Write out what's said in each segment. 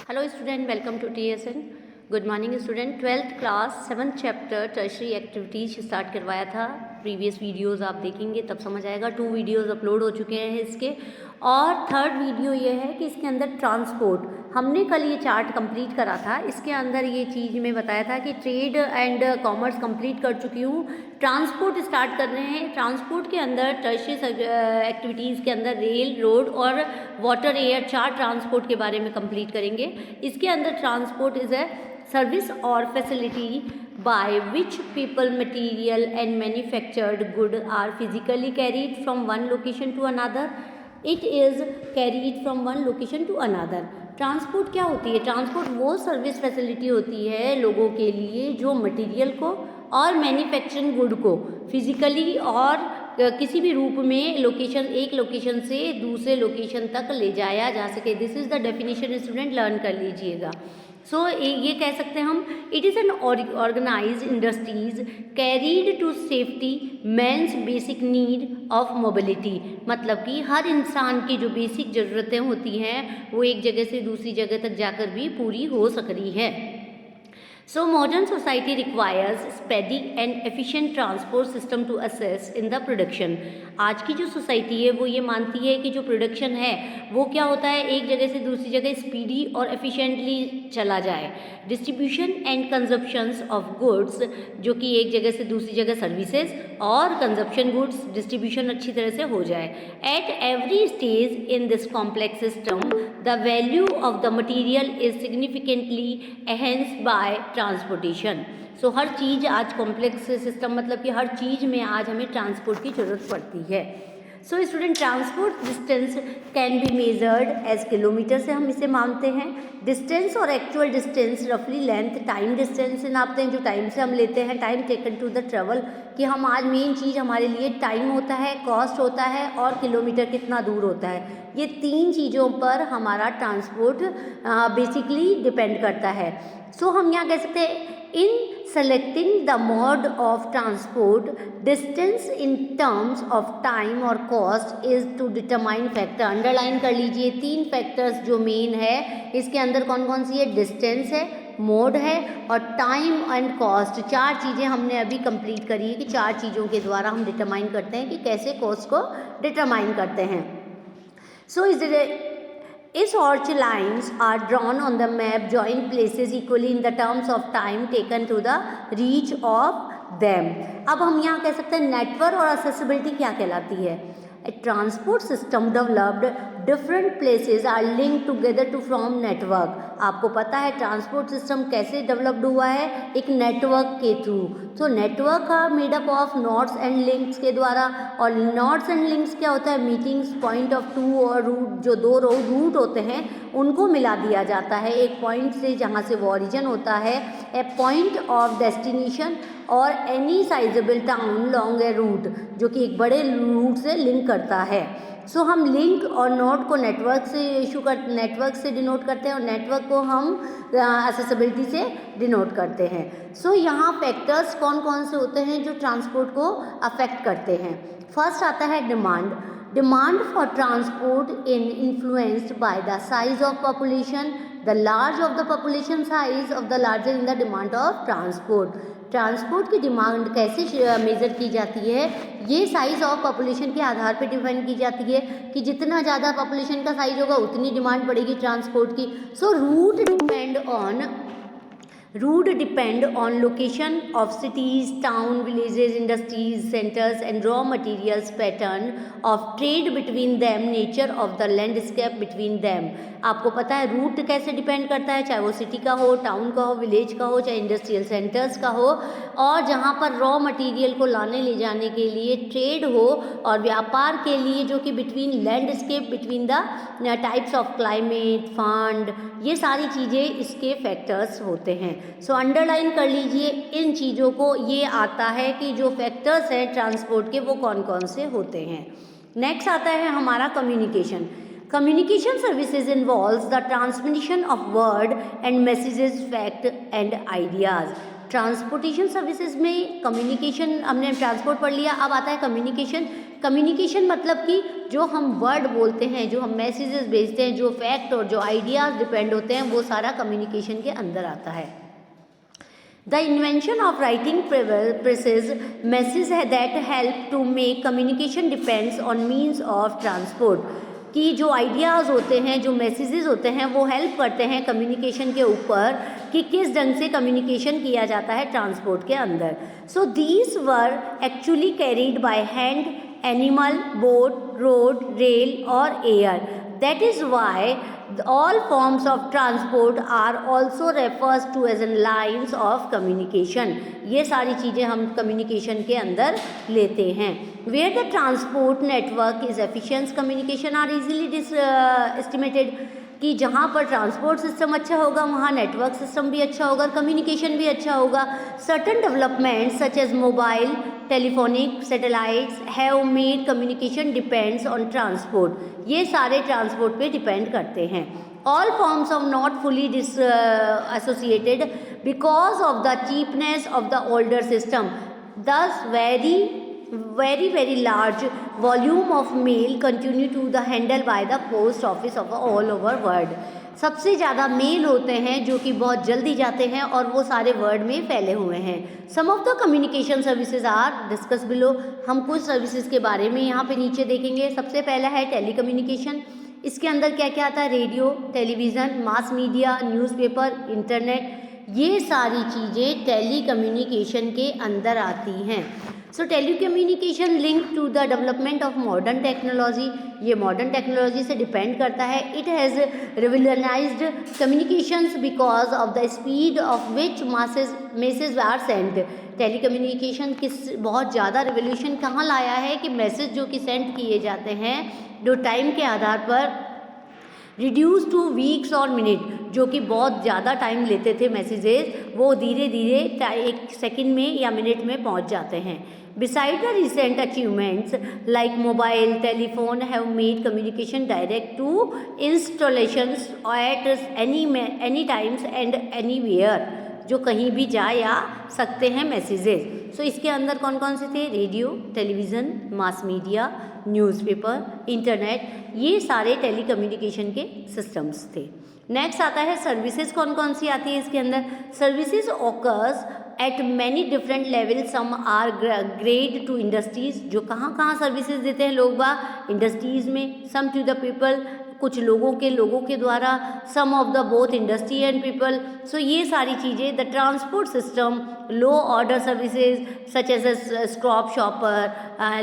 Hello student, welcome to TSN. Good morning student. 12th class 7th chapter tertiary activities start करवाया था. Previous videos आप देखेंगे तब समझ आएगा. 2 वीडियोस अपलोड हो चुके हैं इसके. और थर्ड वीडियो ये है कि इसके अंदर ट्रांसपोर्ट, हमने कल ये चार्ट कंप्लीट करा था. इसके अंदर ये चीज़ में बताया था कि ट्रेड एंड कॉमर्स कंप्लीट कर चुकी हूँ. ट्रांसपोर्ट स्टार्ट कर रहे हैं. ट्रांसपोर्ट के अंदर टर्शरी एक्टिविटीज़ के अंदर रेल, रोड और वाटर, एयर, 4 ट्रांसपोर्ट के बारे में कंप्लीट करेंगे. इसके अंदर transport is a service or facility by which people, material and manufactured good are physically carried from one location to another. It is carried from one location to another. Transport क्या होती है? Transport वो service facility होती है लोगों के लिए जो मटेरियल को और मैन्युफैक्चरिंग गुड को फिजिकली और किसी भी रूप में एक लोकेशन से दूसरे लोकेशन तक ले जाया जा सके. This is the definition. Student learn कर लीजिएगा. सो ये कह सकते हैं हम, it is an organise industries carried to safety man's basic need of mobility. मतलब कि हर इंसान की जो बेसिक ज़रूरतें होती हैं वो एक जगह से दूसरी जगह तक जाकर भी पूरी हो सक रही है. So modern society requires speedy and efficient transport system to assist in the production. आज की जो सोसाइटी है वो ये मानती है कि जो प्रोडक्शन है वो क्या होता है, एक जगह से दूसरी जगह स्पीडी और एफिशिएंटली चला जाए. Distribution and consumptions of goods, जो कि एक जगह से दूसरी जगह सर्विसेज और कंजप्शन गुड्स डिस्ट्रीब्यूशन अच्छी तरह से हो जाए. At every stage in this complex system the value of the material is significantly enhanced by transportation. So हर चीज़ आज कॉम्प्लेक्स सिस्टम, मतलब कि हर चीज़ में आज हमें ट्रांसपोर्ट की ज़रूरत पड़ती है. So student, transport distance can be measured as kilometre से हम इसे मानते हैं. डिस्टेंस और एक्चुअल डिस्टेंस रफली लेंथ टाइम डिस्टेंस से नापते हैं. जो टाइम से हम लेते हैं, time taken to the travel, कि हम आज मेन चीज़ हमारे लिए टाइम होता है, कॉस्ट होता है और किलोमीटर कितना दूर होता है. ये 3 चीज़ों पर हमारा ट्रांसपोर्ट बेसिकली डिपेंड करता है. सो हम यहाँ कह सकते हैं, इन selecting the mode of transport, distance in terms of time or cost is to determine factor. Underline कर लीजिए 3 फैक्टर्स जो मेन है इसके अंदर कौन कौन सी है. डिस्टेंस है, मोड है और टाइम एंड कॉस्ट. 4 चीज़ें हमने अभी कंप्लीट करी है कि 4 चीज़ों के द्वारा हम डिटरमाइन करते हैं कि कैसे कॉस्ट को डिटरमाइन करते हैं. सो Its orch lines are drawn on the map, join places equally in the terms of time taken to the reach of them. अब हम यहाँ कह सकते हैं नेटवर्क और accessibility क्या कहलाती है. A transport system developed, different places are linked together to form network. आपको पता है ट्रांसपोर्ट सिस्टम कैसे डेवलप्ड हुआ है, एक नेटवर्क के थ्रू. तो नेटवर्क का made up of nodes and links के द्वारा. और नोड्स एंड लिंक्स क्या होता है, मीटिंग्स पॉइंट ऑफ 2 और रूट, जो 2 रूट होते हैं उनको मिला दिया जाता है एक पॉइंट से जहाँ से वो ओरिजिन होता है. ए पॉइंट ऑफ डेस्टिनेशन और एनी साइजेबल टाउन लॉन्ग ए रूट, जो कि एक बड़े रूट से लिंक करता है. सो हम लिंक और नोड को नेटवर्क से डिनोट करते हैं और नेटवर्क को हम एक्सेसिबिलिटी से डिनोट करते हैं. सो यहाँ फैक्टर्स कौन कौन से होते हैं जो ट्रांसपोर्ट को अफेक्ट करते हैं. फर्स्ट आता है demand. Demand for transport is influenced by the size of population. The large of the population size of the larger in the demand of transport. Transport की डिमांड कैसे मेज़र की जाती है, ये साइज़ ऑफ पॉपुलेशन के आधार पर define की जाती है कि जितना ज़्यादा पॉपुलेशन का साइज होगा उतनी डिमांड पड़ेगी ट्रांसपोर्ट की. So route depend on location of cities, town, villages, industries, centers and raw materials, pattern of trade between them, nature of the landscape between them. आपको पता है रूट कैसे डिपेंड करता है, चाहे वो सिटी का हो, टाउन का हो, विलेज का हो, चाहे इंडस्ट्रियल सेंटर्स का हो, और जहाँ पर रॉ मटेरियल को लाने ले जाने के लिए ट्रेड हो और व्यापार के लिए, जो कि between landscape, between the types of climate, fund, ये सारी चीज़ें इसके फैक्टर्स होते हैं. सो अंडरलाइन कर लीजिए इन चीज़ों को. ये आता है कि जो फैक्टर्स हैं ट्रांसपोर्ट के वो कौन कौन से होते हैं. नेक्स्ट आता है हमारा communication. Communication services involves the transmission of word and messages, fact and ideas. Transportation services में कम्युनिकेशन, हमने ट्रांसपोर्ट पढ़ लिया, अब आता है कम्युनिकेशन। कम्युनिकेशन मतलब कि जो हम वर्ड बोलते हैं, जो हम मैसेजेस भेजते हैं, जो फैक्ट और जो आइडियाज़ डिपेंड होते हैं, वो सारा कम्युनिकेशन के अंदर आता है। The invention of writing presses messages that help to make communication depends on means of transport। कि जो आइडियाज़ होते हैं, जो मैसेजेस होते हैं, वो हेल्प करते हैं कम्युनिकेशन के ऊपर कि किस ढंग से कम्युनिकेशन किया जाता है ट्रांसपोर्ट के अंदर। So these were actually carried by hand, animal, boat, road, rail और air. That is why all forms of transport are also refers to as in lines of communication। ये सारी चीज़ें हम communication के अंदर लेते हैं। Where the transport network is efficient, communication are easily estimated। कि जहाँ पर ट्रांसपोर्ट सिस्टम अच्छा होगा वहाँ नेटवर्क सिस्टम भी अच्छा होगा, कम्युनिकेशन भी अच्छा होगा। Certain development such as mobile, telephonic, satellites have made communication depends on transport. ये सारे ट्रांसपोर्ट पे डिपेंड करते हैं। All forms of not fully associated because of the cheapness of the older system. दस very large volume of mail continue to the handle by the post office of all over world। सबसे ज़्यादा mail होते हैं जो कि बहुत जल्दी जाते हैं और वो सारे वर्ल्ड में फैले हुए हैं। Some of the communication services are discuss below. हम कुछ सर्विसेज के बारे में यहाँ पे नीचे देखेंगे। सबसे पहला है टेलीकम्युनिकेशन। इसके अंदर क्या क्या आता है? Radio, television, mass media, newspaper, internet, ये सारी चीज़ें टेलीकम्युनिकेशन के अंदर आती हैं। So telecommunication link to the development of modern technology. ये मॉडर्न टेक्नोलॉजी से डिपेंड करता है। It has revolutionised communications because of the speed of which message are sent. Telecommunication किस बहुत ज़्यादा रिवोल्यूशन कहाँ लाया है कि मैसेज जो कि सेंड किए जाते हैं जो टाइम के आधार पर रिड्यूस टू वीक्स और मिनट, जो कि बहुत ज़्यादा टाइम लेते थे मैसेजेस, वो धीरे धीरे 1 सेकंड में या मिनट में पहुंच जाते हैं। Beside the recent achievements like mobile, telephone have made communication direct to installations at any times and anywhere, जो कहीं भी जा या सकते हैं मैसेजेस। सो इसके अंदर कौन कौन से थे? Radio, television, mass media, newspaper, internet, ये सारे टेलीकम्युनिकेशन के सिस्टम्स थे। नेक्स्ट आता है सर्विसेज। कौन कौन सी आती है इसके अंदर? Services occurs at many different level. Some are grade to industries, जो कहाँ कहाँ सर्विसेज देते हैं लोग इंडस्ट्रीज़ में। सम टू द पीपल, कुछ लोगों के द्वारा। Some of the both industry and people. So ये सारी चीज़ें the transport system, low order services such as scrap shopper,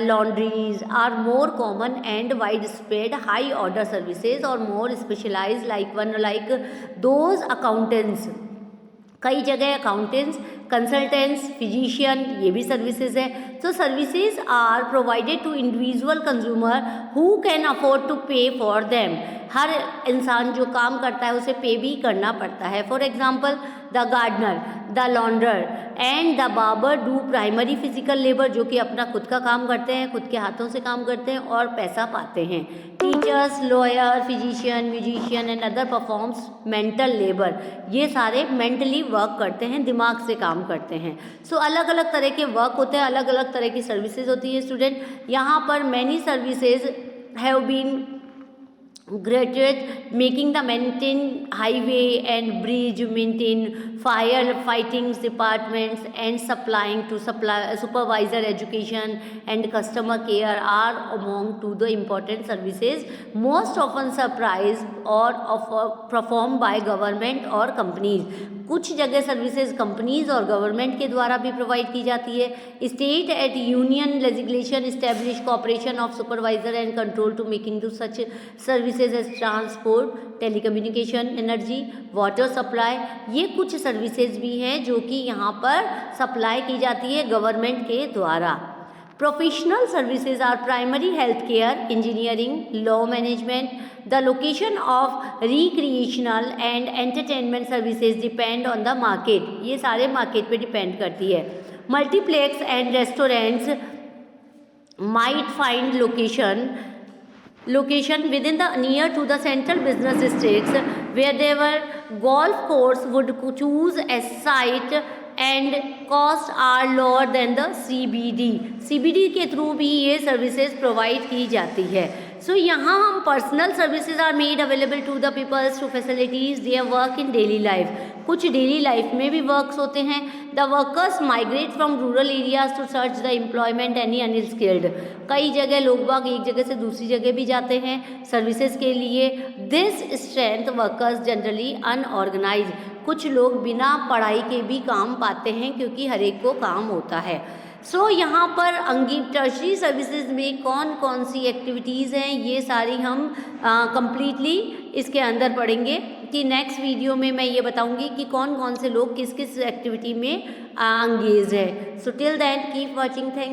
laundries are more common and wide spread. High order services और more specialise like those accountants, कई जगह accountants, consultants, physician, ये भी services है। तो services are provided to individual consumer who can afford to pay for them. हर इंसान जो काम करता है उसे पे भी करना पड़ता है। For example the gardener, the launderer and the barber do primary physical labour, जो कि अपना खुद का काम करते हैं, खुद के हाथों से काम करते हैं और पैसा पाते हैं। Teachers, lawyer, physician, musician and other performs mental labour, ये सारे मेंटली वर्क करते हैं, दिमाग से काम करते हैं। सो अलग अलग तरह के वर्क होते हैं, अलग अलग तरह की सर्विसेज होती है स्टूडेंट। यहाँ पर many services have been graduate making the maintain highway and bridge, maintain fire fighting departments and supplying to supervisor education and customer care are among to the important services most often surprised or performed by government or companies। कुछ जगह services companies और government के द्वारा भी provide की जाती है। State at union legislation establish corporation of supervisor and control to making to such services as transport, telecommunication, energy, water supply. ये कुछ सर्विसेज भी हैं जो कि यहाँ पर सप्लाई की जाती है गवर्नमेंट के द्वारा। Professional services are primary healthcare, engineering, law management. The location of recreational and entertainment services depend on the market. ये सारे मार्केट पे डिपेंड करती है। Multiplex and restaurants might find location within the near to the central business districts where there were golf course would choose a site and cost are lower than the CBD। CBD के through भी ये services provide की जाती है। So यहाँ हम personal services are made available to the peoples to facilities their work in daily life. कुछ daily life में भी वर्क्स होते हैं। The workers migrate from rural areas to search the employment any unskilled. कई जगह लोग बाग एक जगह से दूसरी जगह भी जाते हैं सर्विसेज के लिए। This strength workers generally unorganise. कुछ लोग बिना पढ़ाई के भी काम पाते हैं क्योंकि हर एक को काम होता है। सो यहाँ पर टर्शरी सर्विसेज में कौन कौन सी एक्टिविटीज़ हैं ये सारी हम कंप्लीटली इसके अंदर पढ़ेंगे कि नेक्स्ट वीडियो में मैं ये बताऊंगी कि कौन कौन से लोग किस किस एक्टिविटी में एंगेज है। So till then keep watching. Thank